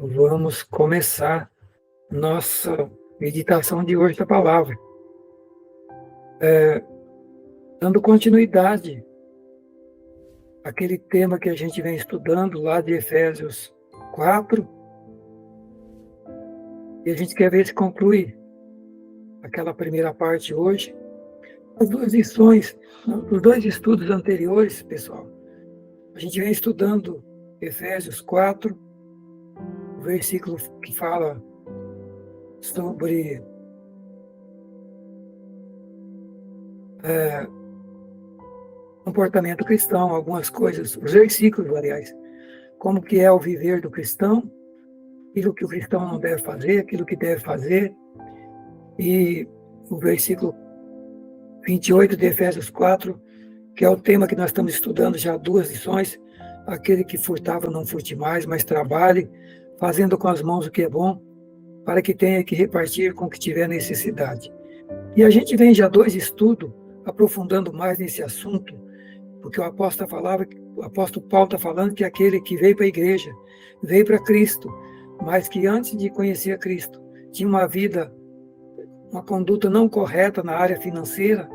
Vamos começar nossa meditação de hoje da palavra, dando continuidade àquele tema que a gente vem estudando lá de Efésios 4, e a gente quer ver se conclui aquela primeira parte hoje. As duas lições, os dois estudos anteriores, pessoal, a gente vem estudando Efésios 4, o versículo que fala sobre comportamento cristão, algumas coisas, os versículos, aliás, como que é o viver do cristão, aquilo que o cristão não deve fazer, aquilo que deve fazer. E o versículo 28 de Efésios 4, que é o tema que nós estamos estudando já há duas lições: aquele que furtava não furte mais, mas trabalhe, fazendo com as mãos o que é bom, para que tenha que repartir com o que tiver necessidade. E a gente vem já dois estudos aprofundando mais nesse assunto, porque o apóstolo Paulo está falando que aquele que veio para a igreja, veio para Cristo, mas que antes de conhecer a Cristo, tinha uma vida, uma conduta não correta na área financeira,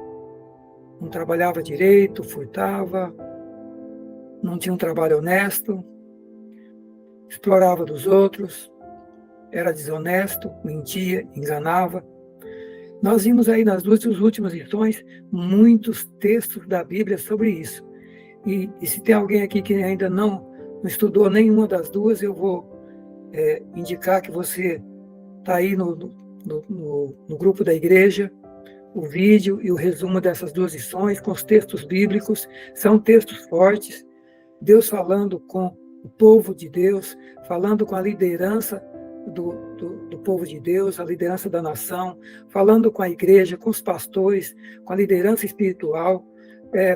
não trabalhava direito, furtava, não tinha um trabalho honesto, explorava dos outros, era desonesto, mentia, enganava. Nós vimos aí nas duas últimas lições muitos textos da Bíblia sobre isso. E se tem alguém aqui que ainda não estudou nenhuma das duas, eu vou indicar que você está aí no grupo da igreja, o vídeo e o resumo dessas duas lições com os textos bíblicos. São textos fortes, Deus falando com o povo de Deus, falando com a liderança do povo de Deus, a liderança da nação, falando com a igreja, com os pastores, com a liderança espiritual.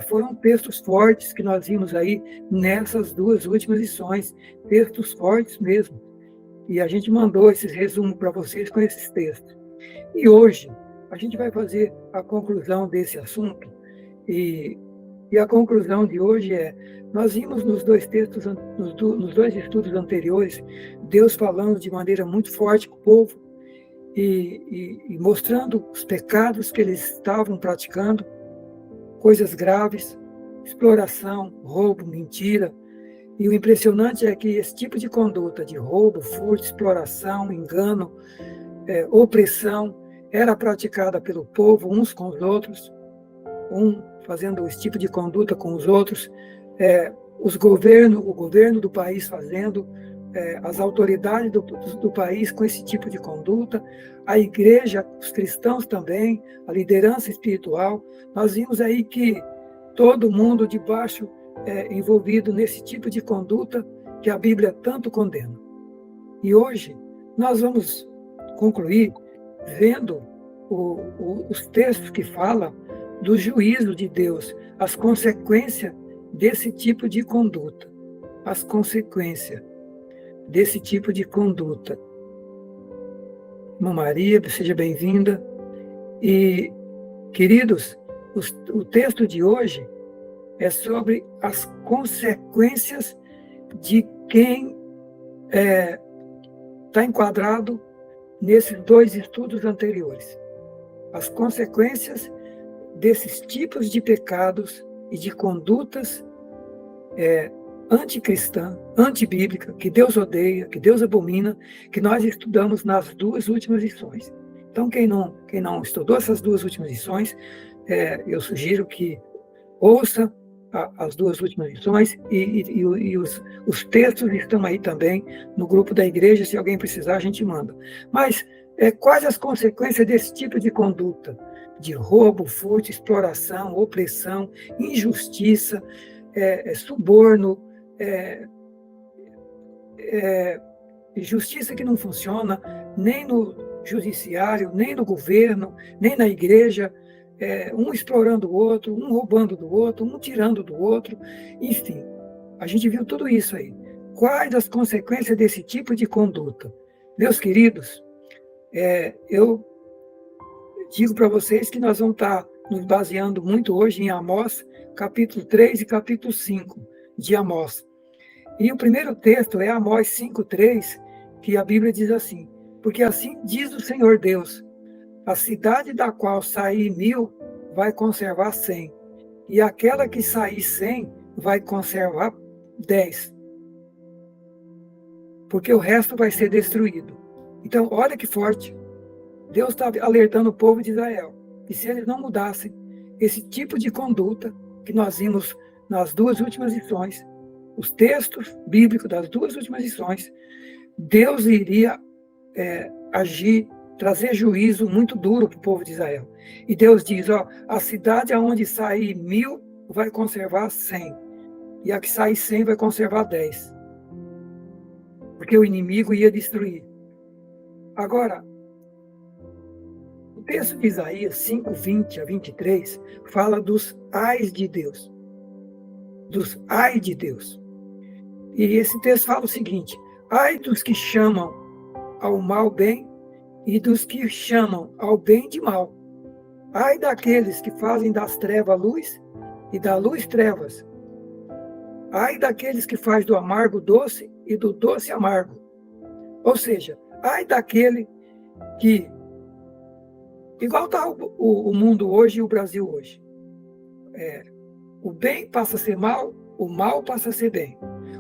Foram textos fortes que nós vimos aí nessas duas últimas lições, textos fortes mesmo. E a gente mandou esses resumos para vocês com esses textos. E hoje a gente vai fazer a conclusão desse assunto. E a conclusão de hoje nós vimos nos dois textos, nos dois estudos anteriores, Deus falando de maneira muito forte com o povo e mostrando os pecados que eles estavam praticando, coisas graves, exploração, roubo, mentira. E o impressionante é que esse tipo de conduta de roubo, furto, exploração, engano, opressão, era praticada pelo povo uns com os outros, fazendo esse tipo de conduta com os outros, o governo do país fazendo, as autoridades do país com esse tipo de conduta, a igreja, os cristãos também, a liderança espiritual. Nós vimos aí que todo mundo debaixo envolvido nesse tipo de conduta que a Bíblia tanto condena. E hoje nós vamos concluir vendo os textos que falam do juízo de Deus, as consequências desse tipo de conduta, as consequências desse tipo de conduta. Irmã Maria, seja bem-vinda. E, queridos, o texto de hoje é sobre as consequências de quem está enquadrado nesses dois estudos anteriores. As consequências desses tipos de pecados e de condutas anticristã, antibíblica, que Deus odeia, que Deus abomina, que nós estudamos nas duas últimas lições. Então, quem não estudou essas duas últimas lições, eu sugiro que ouça as duas últimas lições e os textos estão aí também no grupo da igreja. Se alguém precisar, a gente manda. Mas quais as consequências desse tipo de conduta? De roubo, furto, exploração, opressão, injustiça, suborno, justiça que não funciona nem no judiciário, nem no governo, nem na igreja, um explorando o outro, um roubando do outro, um tirando do outro, enfim, a gente viu tudo isso aí. Quais as consequências desse tipo de conduta? Meus queridos, eu digo para vocês que nós vamos estar nos baseando muito hoje em Amós, capítulo 3 e capítulo 5 de Amós. E o primeiro texto é Amós 5:3, que a Bíblia diz assim: porque assim diz o Senhor Deus, a cidade da qual sair 1000 vai conservar 100, e aquela que sair 100 vai conservar 10, porque o resto vai ser destruído. Então, olha que forte. Deus está alertando o povo de Israel, que se eles não mudassem esse tipo de conduta que nós vimos nas 2 últimas lições, os textos bíblicos das 2 últimas lições, Deus iria agir, trazer juízo muito duro para o povo de Israel. E Deus diz, a cidade aonde sair 1000 vai conservar 100, e a que sair 100 vai conservar 10, porque o inimigo ia destruir. Agora, o texto de Isaías 5, 20 a 23 fala dos ais de Deus. Dos ai de Deus. E esse texto fala o seguinte: ai dos que chamam ao mal bem e dos que chamam ao bem de mal. Ai daqueles que fazem das trevas luz e da luz trevas. Ai daqueles que fazem do amargo doce e do doce amargo. Ou seja, ai daquele que, igual está o mundo hoje e o Brasil hoje, o bem passa a ser mal, o mal passa a ser bem.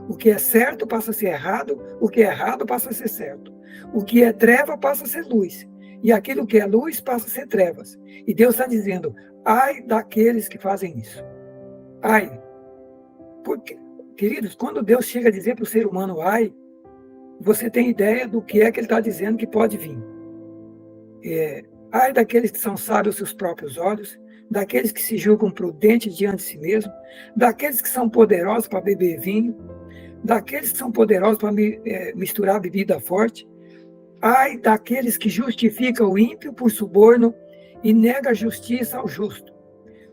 O que é certo passa a ser errado, o que é errado passa a ser certo. O que é treva passa a ser luz, e aquilo que é luz passa a ser trevas. E Deus está dizendo, ai daqueles que fazem isso. Ai. Porque, queridos, quando Deus chega a dizer para o ser humano ai, você tem ideia do que é que ele está dizendo que pode vir. Ai daqueles que são sábios aos seus próprios olhos, daqueles que se julgam prudentes diante de si mesmo, daqueles que são poderosos para beber vinho, daqueles que são poderosos para misturar bebida forte. Ai daqueles que justificam o ímpio por suborno e nega a justiça ao justo.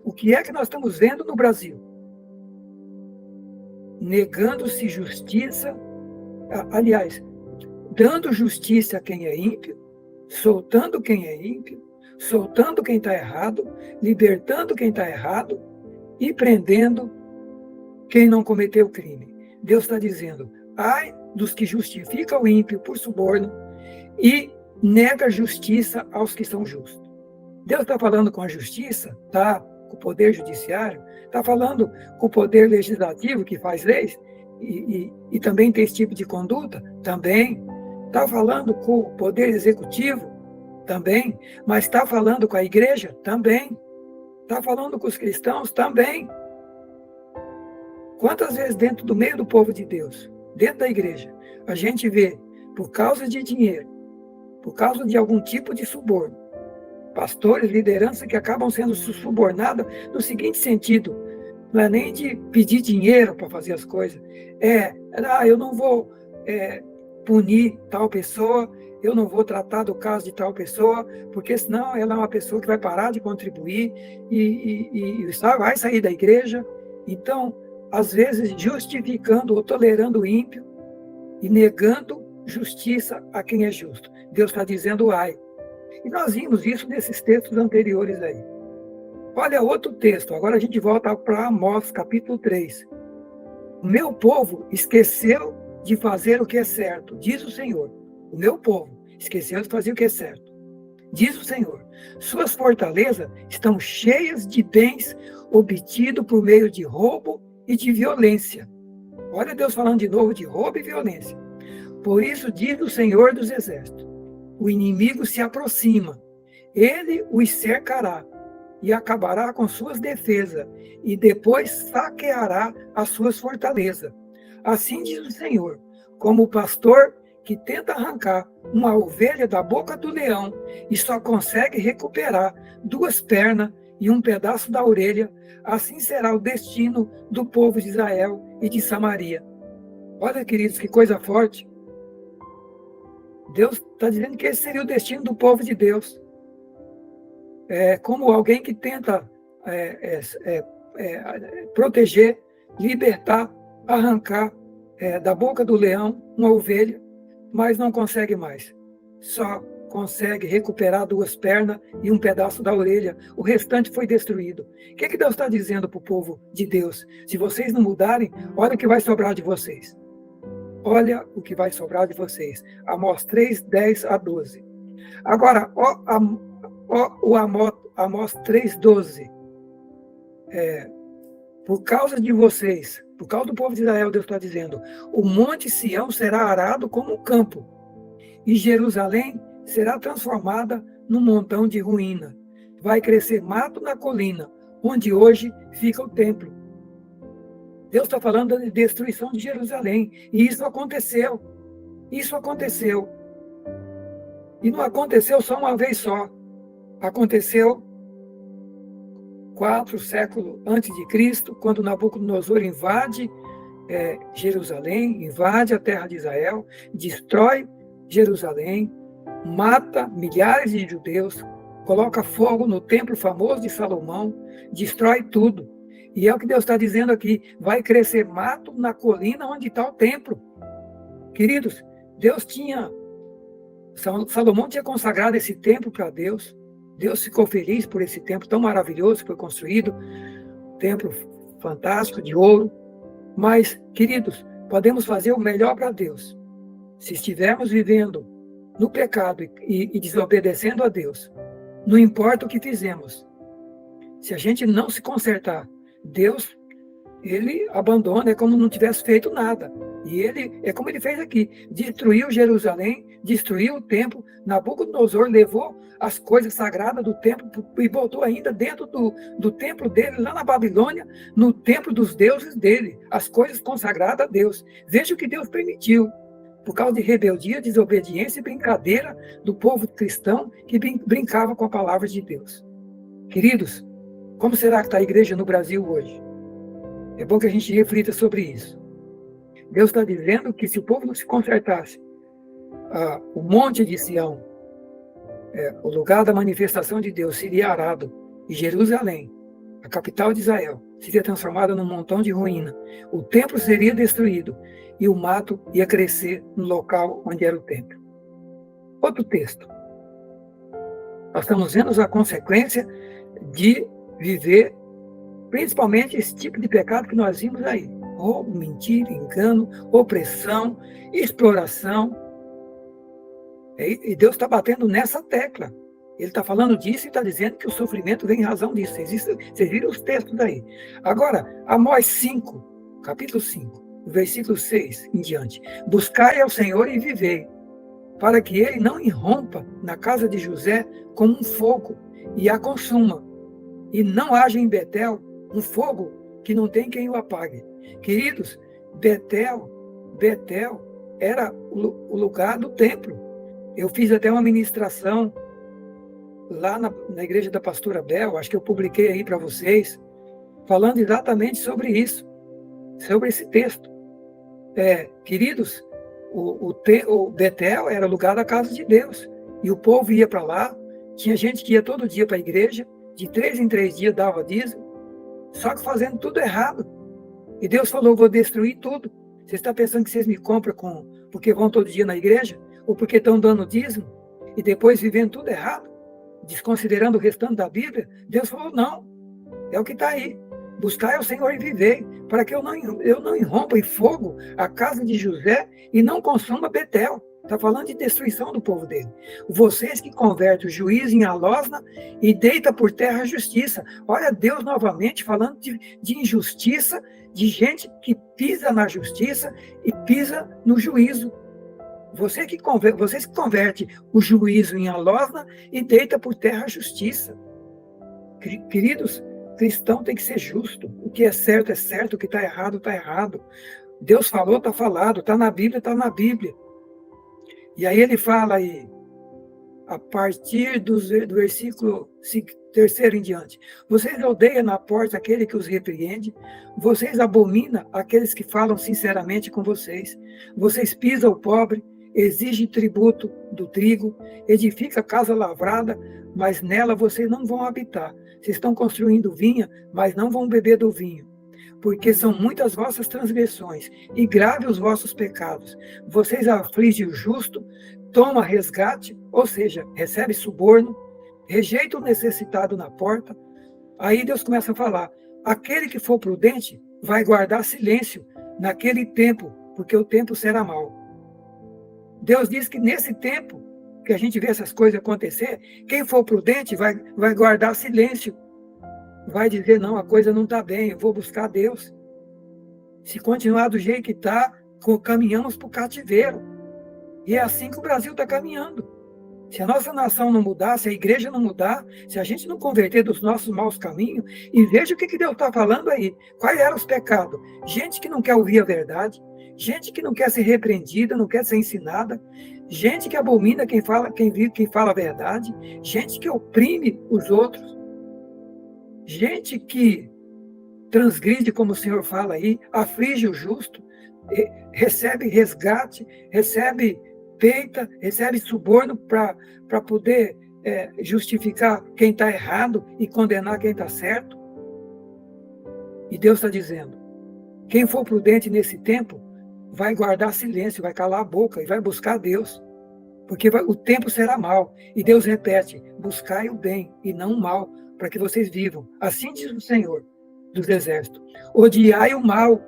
O que é que nós estamos vendo no Brasil? Negando-se justiça, aliás, dando justiça a quem é ímpio, soltando quem é ímpio, soltando quem está errado, libertando quem está errado e prendendo quem não cometeu crime. Deus está dizendo, ai dos que justificam o ímpio por suborno e nega justiça aos que são justos. Deus está falando com a justiça, tá? Com o poder judiciário, está falando com o poder legislativo que faz leis e também tem esse tipo de conduta, também. Está falando com o poder executivo, também. Mas está falando com a igreja, também. Está falando com os cristãos, também. Quantas vezes dentro do meio do povo de Deus, dentro da igreja, a gente vê, por causa de dinheiro, por causa de algum tipo de suborno, pastores, liderança que acabam sendo subornadas no seguinte sentido, não é nem de pedir dinheiro para fazer as coisas, eu não vou punir tal pessoa, eu não vou tratar do caso de tal pessoa, porque senão ela é uma pessoa que vai parar de contribuir e vai sair da igreja. Então, às vezes, justificando ou tolerando o ímpio e negando justiça a quem é justo. Deus está dizendo ai. E nós vimos isso nesses textos anteriores aí. Olha outro texto, agora a gente volta para Amós, capítulo 3. O meu povo esqueceu de fazer o que é certo, diz o Senhor. O meu povo esqueceu de fazer o que é certo, diz o Senhor. Suas fortalezas estão cheias de bens obtidos por meio de roubo e de violência. Olha Deus falando de novo de roubo e violência. Por isso diz o Senhor dos Exércitos, o inimigo se aproxima, ele os cercará e acabará com suas defesas, e depois saqueará as suas fortalezas. Assim diz o Senhor, como o pastor que tenta arrancar uma ovelha da boca do leão e só consegue recuperar 2 pernas e um pedaço da orelha, assim será o destino do povo de Israel e de Samaria. Olha, queridos, que coisa forte. Deus está dizendo que esse seria o destino do povo de Deus. Como alguém que tenta proteger, libertar, arrancar da boca do leão uma ovelha, mas não consegue mais. Só consegue recuperar 2 pernas e um pedaço da orelha. O restante foi destruído. O que Deus está dizendo para o povo de Deus? Se vocês não mudarem, olha o que vai sobrar de vocês. olha o que vai sobrar de vocês. Amós 3, 10 a 12. Agora, o Amós 3, 12. Por causa de vocês, por causa do povo de Israel, Deus está dizendo, o monte Sião será arado como um campo, e Jerusalém será transformada num montão de ruína. Vai crescer mato na colina, onde hoje fica o templo. Deus está falando da destruição de Jerusalém, e isso aconteceu. Isso aconteceu. E não aconteceu só uma vez só. Aconteceu 4 séculos antes de Cristo, quando Nabucodonosor invade Jerusalém, invade a terra de Israel, destrói Jerusalém, mata milhares de judeus, coloca fogo no templo famoso de Salomão, destrói tudo. E é o que Deus está dizendo aqui, vai crescer mato na colina onde está o templo. Queridos, Salomão tinha consagrado esse templo para Deus. Deus ficou feliz por esse templo tão maravilhoso que foi construído, templo fantástico de ouro. Mas, queridos, podemos fazer o melhor para Deus. Se estivermos vivendo no pecado e desobedecendo a Deus, não importa o que fizemos, se a gente não se consertar, Deus, ele abandona, é como não tivesse feito nada. E ele, é como ele fez aqui, destruiu Jerusalém, destruiu o templo, Nabucodonosor levou as coisas sagradas do templo e botou ainda dentro do templo dele, lá na Babilônia, no templo dos deuses dele, as coisas consagradas a Deus. Veja o que Deus permitiu, por causa de rebeldia, desobediência e brincadeira do povo cristão que brincava com a palavra de Deus. Queridos, como será que está a igreja no Brasil hoje? É bom que a gente reflita sobre isso. Deus está dizendo que se o povo não se consertasse, o monte de Sião, o lugar da manifestação de Deus, seria arado, e Jerusalém, a capital de Israel, seria transformada num montão de ruína. O templo seria destruído e o mato ia crescer no local onde era o templo. Outro texto. Nós estamos vendo a consequência de viver, principalmente esse tipo de pecado que nós vimos aí. Roubo, mentira, engano, opressão, exploração. E Deus está batendo nessa tecla. Ele está falando disso e está dizendo que o sofrimento vem em razão disso. Vocês viram os textos aí. Agora, Amós 5, capítulo 5, versículo 6 em diante. Buscai ao Senhor e vivei, para que ele não irrompa na casa de José como um fogo e a consuma. E não haja em Betel um fogo que não tem quem o apague. Queridos, Betel era o lugar do templo. Eu fiz até uma ministração lá na igreja da pastora Bel, acho que eu publiquei aí para vocês, falando exatamente sobre isso, sobre esse texto. Queridos, o Betel era o lugar da casa de Deus, e o povo ia para lá, tinha gente que ia todo dia para a igreja, de 3 em 3 dias dava dízimo, só que fazendo tudo errado. E Deus falou, vou destruir tudo. Você está pensando que vocês me compram porque vão todo dia na igreja? Ou porque estão dando dízimo? E depois vivendo tudo errado? Desconsiderando o restante da Bíblia? Deus falou, não. É o que está aí. Buscai ao Senhor e vivei, para que eu não irrompa em fogo a casa de José e não consuma Betel. Está falando de destruição do povo dele. Vocês que convertem o juiz em alosna e deita por terra a justiça. Olha Deus novamente falando de injustiça, de gente que pisa na justiça e pisa no juízo. Vocês que convertem o juízo em alosna e deita por terra a justiça. Queridos, cristão tem que ser justo. O que é certo, o que está errado, está errado. Deus falou, está falado, está na Bíblia, está na Bíblia. E aí ele fala aí, a partir do versículo 3 em diante. Vocês odeiam na porta aquele que os repreende, vocês abominam aqueles que falam sinceramente com vocês. Vocês pisam o pobre, exigem tributo do trigo, edificam casa lavrada, mas nela vocês não vão habitar. Vocês estão construindo vinha, mas não vão beber do vinho. Porque são muitas vossas transgressões e graves os vossos pecados. Vocês afligem o justo, toma resgate, ou seja, recebe suborno, rejeita o necessitado na porta. Aí Deus começa a falar, aquele que for prudente vai guardar silêncio naquele tempo porque o tempo será mau. Deus diz que nesse tempo que a gente vê essas coisas acontecer, quem for prudente vai guardar silêncio, vai dizer, não, a coisa não está bem, eu vou buscar Deus. Se continuar do jeito que está, caminhamos para o cativeiro. E é assim que o Brasil está caminhando. Se a nossa nação não mudar, se a igreja não mudar, se a gente não converter dos nossos maus caminhos, e veja o que Deus está falando aí. Quais eram os pecados? Gente que não quer ouvir a verdade, gente que não quer ser repreendida, não quer ser ensinada, gente que abomina quem fala a verdade, gente que oprime os outros, gente que transgride, como o Senhor fala aí, aflige o justo, recebe resgate, recebe peita, recebe suborno para poder justificar quem está errado e condenar quem está certo. E Deus está dizendo, quem for prudente nesse tempo, vai guardar silêncio, vai calar a boca e vai buscar Deus, porque o tempo será mau. E Deus repete, buscai o bem e não o mal, para que vocês vivam. Assim diz o Senhor dos Exércitos. Odiai o mal,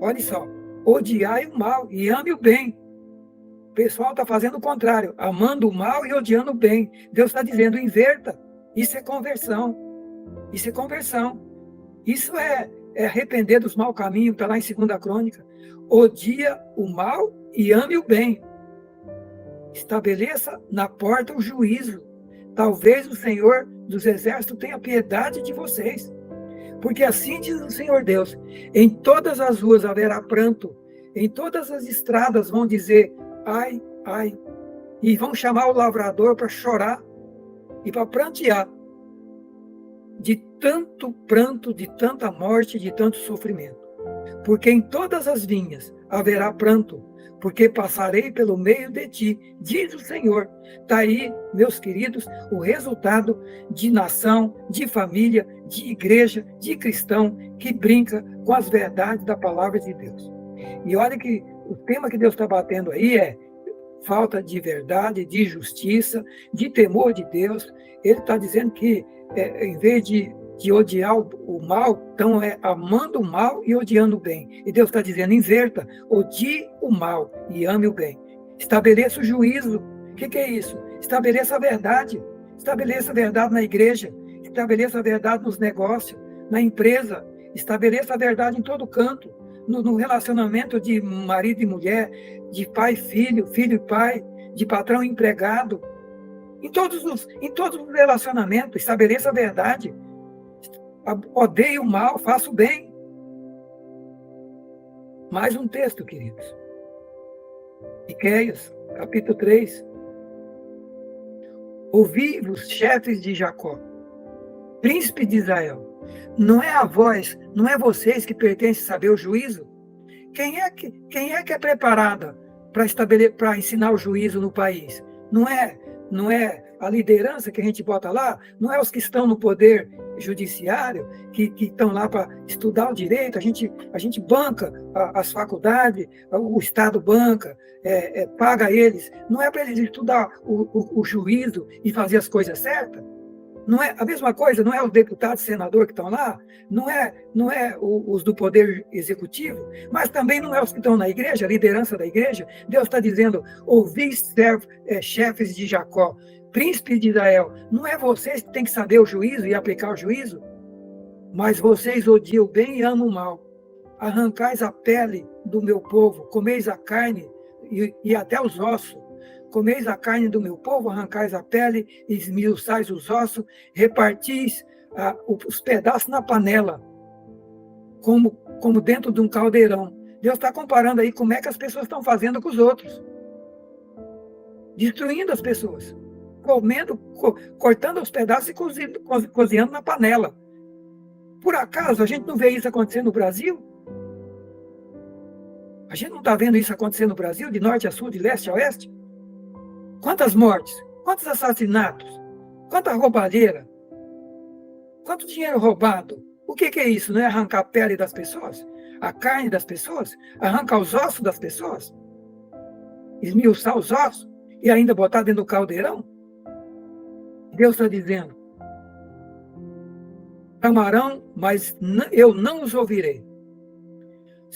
olha só, odiai o mal e ame o bem. O pessoal está fazendo o contrário, amando o mal e odiando o bem. Deus está dizendo, inverta. Isso é conversão. Isso é conversão. Isso é arrepender dos maus caminhos, está lá em 2ª Crônica. Odia o mal e ame o bem. Estabeleça na porta o juízo. Talvez o Senhor dos Exércitos tenha piedade de vocês. Porque assim diz o Senhor Deus, em todas as ruas haverá pranto, em todas as estradas vão dizer, ai, ai, e vão chamar o lavrador para chorar e para prantear, de tanto pranto, de tanta morte, de tanto sofrimento. Porque em todas as vinhas haverá pranto, porque passarei pelo meio de ti, diz o Senhor. Está aí, meus queridos, o resultado de nação, de família, de igreja, de cristão, que brinca com as verdades da palavra de Deus. E olha que o tema que Deus está batendo aí é falta de verdade, de justiça, de temor de Deus. Ele está dizendo que, em vez de odiar o mal, então é amando o mal e odiando o bem. E Deus está dizendo, inverta, odie o mal e ame o bem. Estabeleça o juízo. O que é isso? Estabeleça a verdade. Estabeleça a verdade na igreja. Estabeleça a verdade nos negócios, na empresa. Estabeleça a verdade em todo canto. No relacionamento de marido e mulher, de pai e filho, filho e pai, de patrão e empregado. Em todos os relacionamentos, estabeleça a verdade. Odeie o mal, faça o bem. Mais um texto, queridos. Miqueias, capítulo 3. Ouvi-vos, chefes de Jacó, príncipe de Israel. Não é a vós, não é vocês que pertencem a saber o juízo? Quem é que é preparada para ensinar o juízo no país? Não é a liderança que a gente bota lá? Não é os que estão no poder judiciário, que estão lá para estudar o direito? A gente banca as faculdades, o Estado banca, paga eles. Não é para eles estudar o juízo e fazer as coisas certas? Não é a mesma coisa? Não é os deputados e senadores que estão lá? Não é os do poder executivo? Mas também não é os que estão na igreja, a liderança da igreja? Deus está dizendo, ouvi chefes de Jacó, príncipes de Israel, não é vocês que têm que saber o juízo e aplicar o juízo? Mas vocês odiam o bem e amam o mal. Arrancais a pele do meu povo, comeis a carne e até os ossos. Comeis a carne do meu povo, arrancais a pele, esmiuçais os ossos, repartis os pedaços na panela, como dentro de um caldeirão. Deus está comparando aí como é que as pessoas estão fazendo com os outros. Destruindo as pessoas. Comendo, cortando os pedaços e cozinhando na panela. Por acaso a gente não vê isso acontecer no Brasil? A gente não está vendo isso acontecer no Brasil, de norte a sul, de leste a oeste? Quantas mortes? Quantos assassinatos? Quanta roubalheira? Quanto dinheiro roubado? O que é isso? Não é arrancar a pele das pessoas? A carne das pessoas? Arrancar os ossos das pessoas? Esmiuçar os ossos? E ainda botar dentro do caldeirão? Deus está dizendo, clamarão, mas eu não os ouvirei.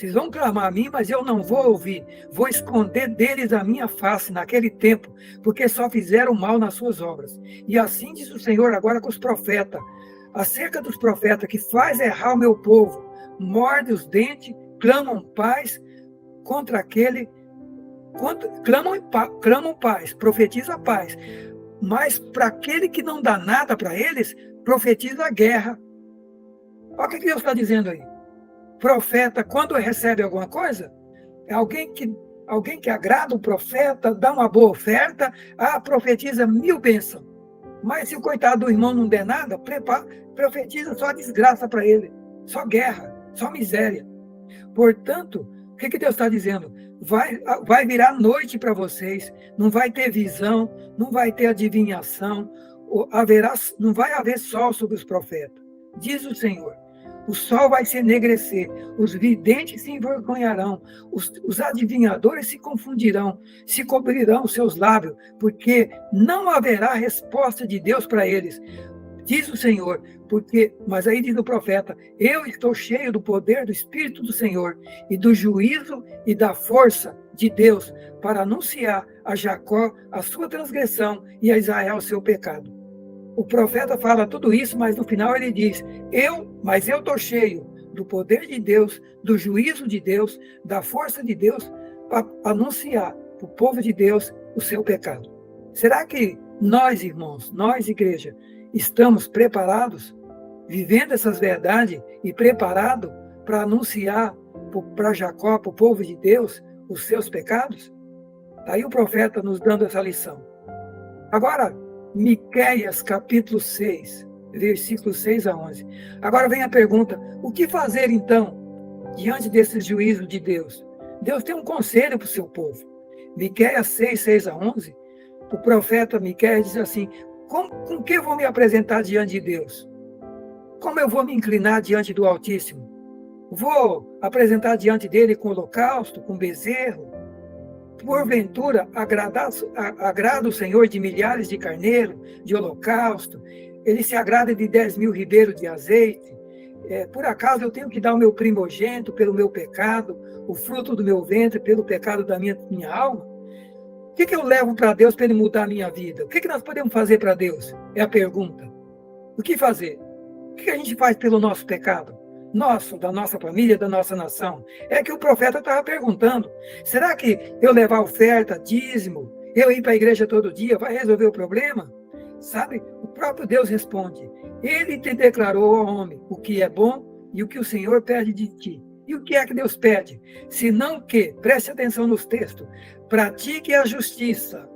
Vocês vão clamar a mim, mas eu não vou ouvir. Vou esconder deles a minha face naquele tempo, porque só fizeram mal nas suas obras. E assim diz o Senhor agora com os profetas. Acerca dos profetas que faz errar o meu povo, morde os dentes, clamam paz contra aquele... Clamam paz, profetiza paz. Mas para aquele que não dá nada para eles, profetiza guerra. Olha o que Deus está dizendo aí. Profeta, quando recebe alguma coisa, é alguém que agrada o profeta, dá uma boa oferta, profetiza 1000 bênçãos. Mas se o coitado do irmão não der nada, profetiza só desgraça para ele, só guerra, só miséria. Portanto, o que Deus está dizendo? Vai virar noite para vocês, não vai ter visão, não vai ter adivinhação, não vai haver sol sobre os profetas. Diz o Senhor. O sol vai se enegrecer, os videntes se envergonharão, os adivinhadores se confundirão, se cobrirão os seus lábios, porque não haverá resposta de Deus para eles. Diz o Senhor, mas aí diz o profeta, eu estou cheio do poder do Espírito do Senhor e do juízo e da força de Deus para anunciar a Jacó a sua transgressão e a Israel o seu pecado. O profeta fala tudo isso, mas no final ele diz, eu estou cheio do poder de Deus, do juízo de Deus, da força de Deus, para anunciar para o povo de Deus o seu pecado. Será que nós, irmãos, nós, igreja, estamos preparados, vivendo essas verdades e preparados para anunciar para Jacó, para o povo de Deus, os seus pecados? Está aí o profeta nos dando essa lição. Agora, Miqueias, capítulo 6, versículos 6 a 11. Agora vem a pergunta, o que fazer então, diante desse juízo de Deus? Deus tem um conselho para o seu povo. Miqueias 6, 6 a 11, o profeta Miqueias diz assim, com que eu vou me apresentar diante de Deus? Como eu vou me inclinar diante do Altíssimo? Vou apresentar diante dele com holocausto, com bezerro? Porventura, agrada o Senhor de milhares de carneiros, de holocausto? Ele se agrada de 10.000 ribeiros de azeite? Por acaso eu tenho que dar o meu primogênito pelo meu pecado, o fruto do meu ventre pelo pecado da minha alma? O que eu levo para Deus para ele mudar a minha vida? O que nós podemos fazer para Deus? É a pergunta. O que fazer? O que a gente faz pelo nosso pecado? Nosso, da nossa família, da nossa nação? É que o profeta estava perguntando. Será que eu levar oferta, dízimo, eu ir para a igreja todo dia, vai resolver o problema? Sabe, o próprio Deus responde. Ele te declarou, ó homem, o que é bom e o que o Senhor pede de ti. E o que é que Deus pede? Senão que, preste atenção nos textos, pratique a justiça.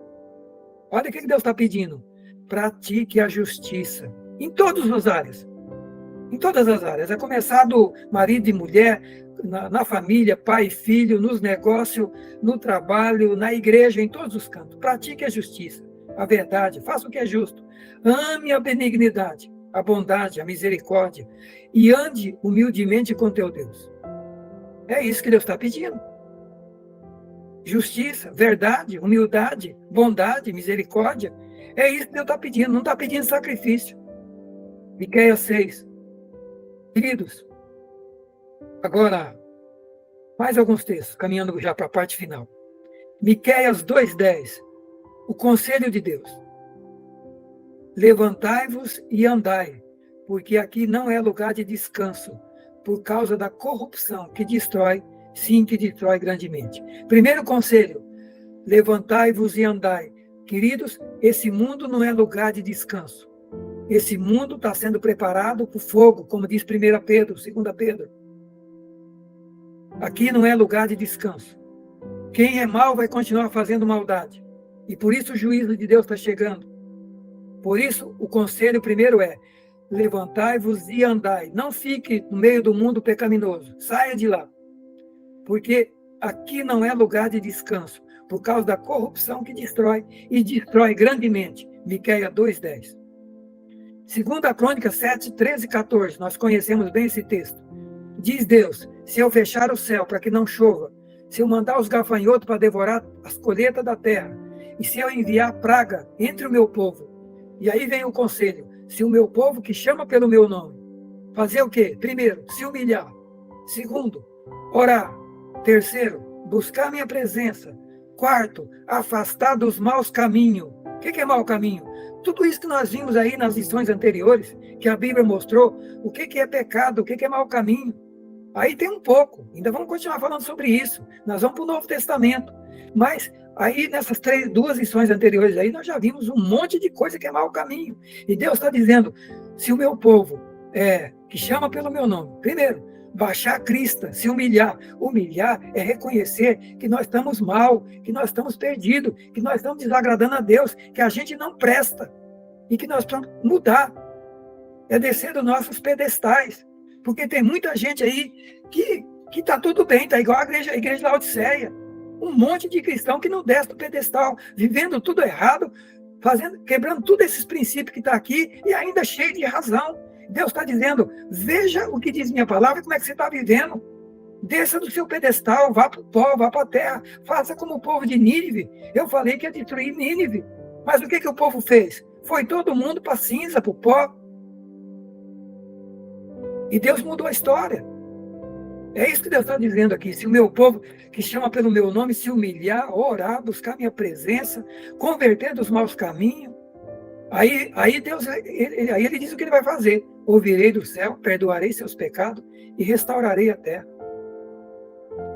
Olha o que Deus está pedindo. Pratique a justiça. Em todas as áreas. Em todas as áreas. A começar do marido e mulher, na família, pai e filho, nos negócios, no trabalho, na igreja, em todos os cantos. Pratique a justiça, a verdade, faça o que é justo. Ame a benignidade, a bondade, a misericórdia. E ande humildemente com teu Deus. É isso que Deus está pedindo. Justiça, verdade, humildade, bondade, misericórdia. É isso que Deus está pedindo, não está pedindo sacrifício. Miqueias 6. Queridos, agora, mais alguns textos, caminhando já para a parte final. Miqueias 2:10, o conselho de Deus. Levantai-vos e andai, porque aqui não é lugar de descanso, por causa da corrupção que destrói, sim, que destrói grandemente. Primeiro conselho, levantai-vos e andai. Queridos, esse mundo não é lugar de descanso. Esse mundo está sendo preparado para o fogo, como diz 1 Pedro, 2 Pedro. Aqui não é lugar de descanso. Quem é mau vai continuar fazendo maldade. E por isso o juízo de Deus está chegando. Por isso, o conselho primeiro é, levantai-vos e andai. Não fique no meio do mundo pecaminoso. Saia de lá. Porque aqui não é lugar de descanso, por causa da corrupção que destrói, e destrói grandemente. Miqueias 2:10. 2 Crônicas 7, 13 e 14, nós conhecemos bem esse texto. Diz Deus, se eu fechar o céu para que não chova, se eu mandar os gafanhotos para devorar as colheitas da terra, e se eu enviar praga entre o meu povo, e aí vem o conselho, se o meu povo que chama pelo meu nome, fazer o quê? Primeiro, se humilhar. Segundo, orar. Terceiro, buscar minha presença. Quarto, afastar dos maus caminhos. O que é mau caminho? Tudo isso que nós vimos aí nas lições anteriores, que a Bíblia mostrou, o que é pecado, o que é mau caminho. Aí tem um pouco, ainda vamos continuar falando sobre isso. Nós vamos para o Novo Testamento. Mas aí nessas duas lições anteriores aí, nós já vimos um monte de coisa que é mau caminho. E Deus está dizendo, se o meu povo, que chama pelo meu nome, primeiro, baixar a crista, se humilhar. Humilhar é reconhecer que nós estamos mal, que nós estamos perdidos, que nós estamos desagradando a Deus, que a gente não presta e que nós precisamos mudar. É descer dos nossos pedestais. Porque tem muita gente aí que está tudo bem, está igual a igreja de Laodiceia. Um monte de cristão que não desce do pedestal, vivendo tudo errado, quebrando todos esses princípios que está aqui e ainda cheio de razão. Deus está dizendo, veja o que diz minha palavra, como é que você está vivendo. Desça do seu pedestal, vá para o pó, vá para a terra, faça como o povo de Nínive. Eu falei que ia destruir Nínive, mas o que o povo fez? Foi todo mundo para a cinza, para o pó. E Deus mudou a história. É isso que Deus está dizendo aqui. Se o meu povo, que chama pelo meu nome, se humilhar, orar, buscar minha presença, converter dos maus caminhos, aí Deus, aí ele diz o que ele vai fazer. Ouvirei do céu, perdoarei seus pecados e restaurarei a terra.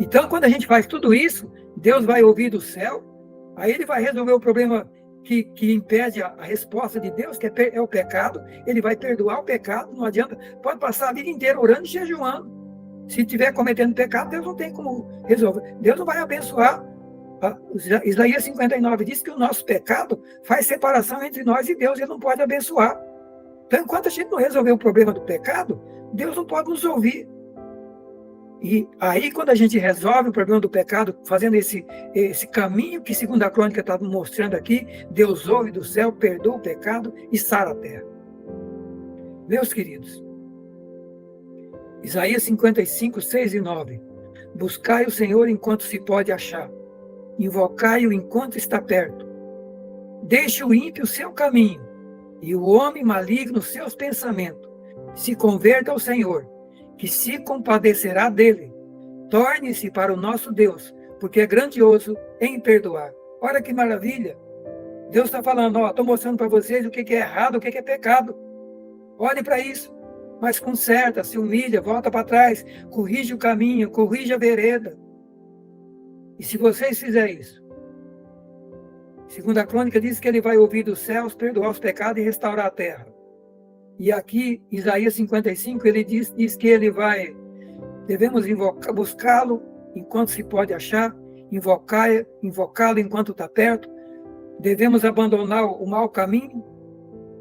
Então, quando a gente faz tudo isso, Deus vai ouvir do céu, aí ele vai resolver o problema que impede a resposta de Deus, que é o pecado. Ele vai perdoar o pecado, não adianta, pode passar a vida inteira orando e jejuando. Se estiver cometendo pecado, Deus não tem como resolver. Deus não vai abençoar. Isaías 59 diz que o nosso pecado faz separação entre nós e Deus, ele não pode abençoar. Então, enquanto a gente não resolver o problema do pecado, Deus não pode nos ouvir. E aí, quando a gente resolve o problema do pecado, fazendo esse caminho que, segundo a crônica está mostrando aqui, Deus ouve do céu, perdoa o pecado e sara a terra. Meus queridos, Isaías 55, 6 e 9. Buscai o Senhor enquanto se pode achar. Invocai-o enquanto está perto. Deixe o ímpio o seu caminho, e o homem maligno seus pensamentos. Se converta ao Senhor, que se compadecerá dele. Torne-se para o nosso Deus, porque é grandioso em perdoar. Olha que maravilha. Deus está falando, estou mostrando para vocês o que é errado, o que é pecado. Olhem para isso. Mas conserta, se humilha, volta para trás, corrige o caminho, corrige a vereda. E se vocês fizerem isso, segundo a crônica diz que ele vai ouvir dos céus, perdoar os pecados e restaurar a terra. E aqui, Isaías 55, ele diz que ele vai, devemos buscá-lo enquanto se pode achar, invocá-lo enquanto está perto, devemos abandonar o mau caminho,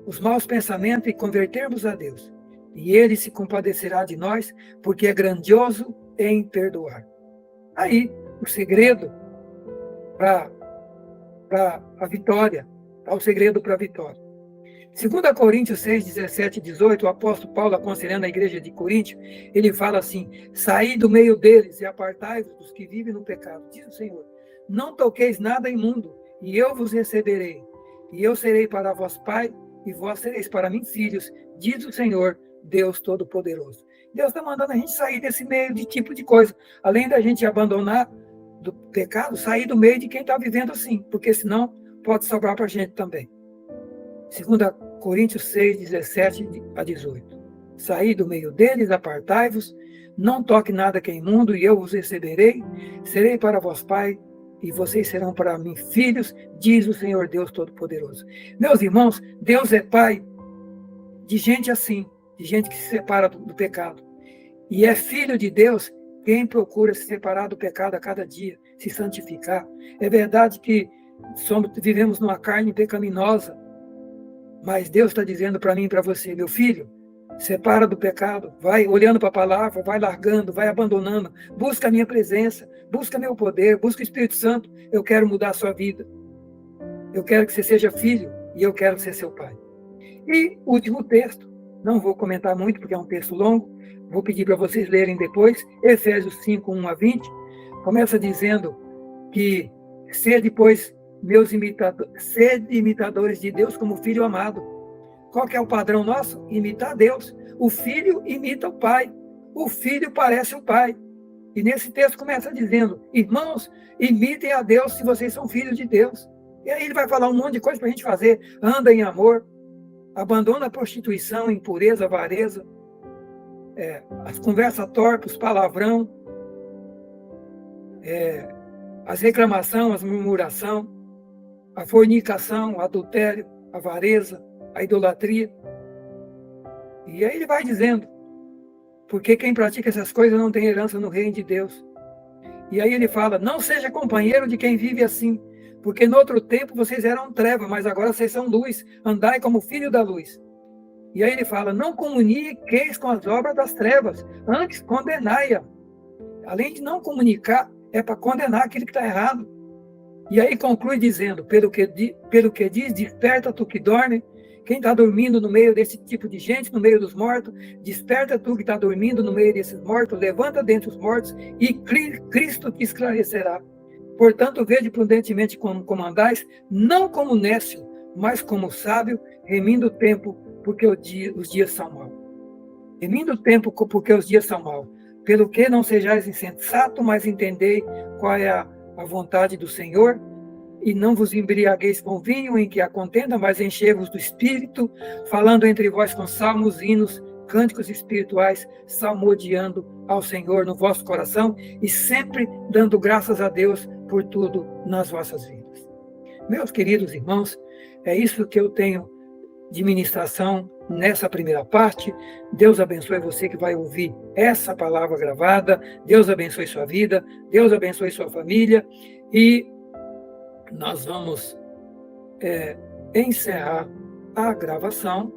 os maus pensamentos e convertermos a Deus. E ele se compadecerá de nós, porque é grandioso em perdoar. Aí, o segredo para a vitória, o segredo para a vitória. 2 Coríntios 6, 17 e 18, o apóstolo Paulo, aconselhando a igreja de Coríntio, ele fala assim, saí do meio deles e apartai-vos dos que vivem no pecado. Diz o Senhor, não toqueis nada imundo, e eu vos receberei. E eu serei para vós pai, e vós sereis para mim filhos, diz o Senhor, Deus Todo-Poderoso. Deus está mandando a gente sair desse meio de tipo de coisa. Além da gente abandonar do pecado, sair do meio de quem está vivendo assim, porque senão pode sobrar para a gente também. 2 Coríntios 6, 17 a 18. Saí do meio deles, apartai-vos, não toque nada que é imundo, e eu vos receberei, serei para vós pai, e vocês serão para mim filhos, diz o Senhor Deus Todo-Poderoso. Meus irmãos, Deus é pai de gente assim, de gente que se separa do pecado. E é filho de Deus quem procura se separar do pecado a cada dia, se santificar. É verdade que vivemos numa carne pecaminosa, mas Deus está dizendo para mim e para você, meu filho, separa do pecado, vai olhando para a palavra, vai largando, vai abandonando, busca a minha presença, busca meu poder, busca o Espírito Santo, eu quero mudar a sua vida. Eu quero que você seja filho e eu quero ser seu pai. E último texto, não vou comentar muito porque é um texto longo, vou pedir para vocês lerem depois, Efésios 5, 1 a 20, começa dizendo que sede, pois, sede imitadores de Deus como filho amado. Qual que é o padrão nosso? Imitar Deus. O filho imita o pai. O filho parece o pai. E nesse texto começa dizendo: irmãos, imitem a Deus se vocês são filhos de Deus. E aí ele vai falar um monte de coisa para a gente fazer. Anda em amor, abandona a prostituição, impureza, avareza, as conversas torpes, palavrão, as reclamações, as murmuração, a fornicação, o adultério, a avareza, a idolatria. E aí ele vai dizendo: porque quem pratica essas coisas não tem herança no reino de Deus. E aí ele fala: não seja companheiro de quem vive assim, porque no outro tempo vocês eram treva, mas agora vocês são luz, andai como filho da luz. E aí ele fala: não comuniqueis com as obras das trevas, antes condenai-a. Além de não comunicar, é para condenar aquele que está errado. E aí conclui dizendo: pelo que diz, desperta tu que dorme. Quem está dormindo no meio desse tipo de gente, no meio dos mortos, desperta tu que está dormindo no meio desses mortos, levanta dentre os mortos e Cristo te esclarecerá. Portanto, vede prudentemente como andais, não como nécio, mas como sábio, remindo o tempo, porque os dias são maus. Remindo o tempo, porque os dias são maus. Pelo que não sejais insensato, mas entendei qual é a vontade do Senhor, e não vos embriagueis com vinho em que há contenda, mas enchei-vos do Espírito, falando entre vós com salmos, hinos, cânticos espirituais, salmodiando ao Senhor no vosso coração e sempre dando graças a Deus por tudo nas vossas vidas. Meus queridos irmãos, é isso que eu tenho de ministração nessa primeira parte. Deus abençoe você que vai ouvir essa palavra gravada. Deus abençoe sua vida. Deus abençoe sua família. E nós vamos encerrar a gravação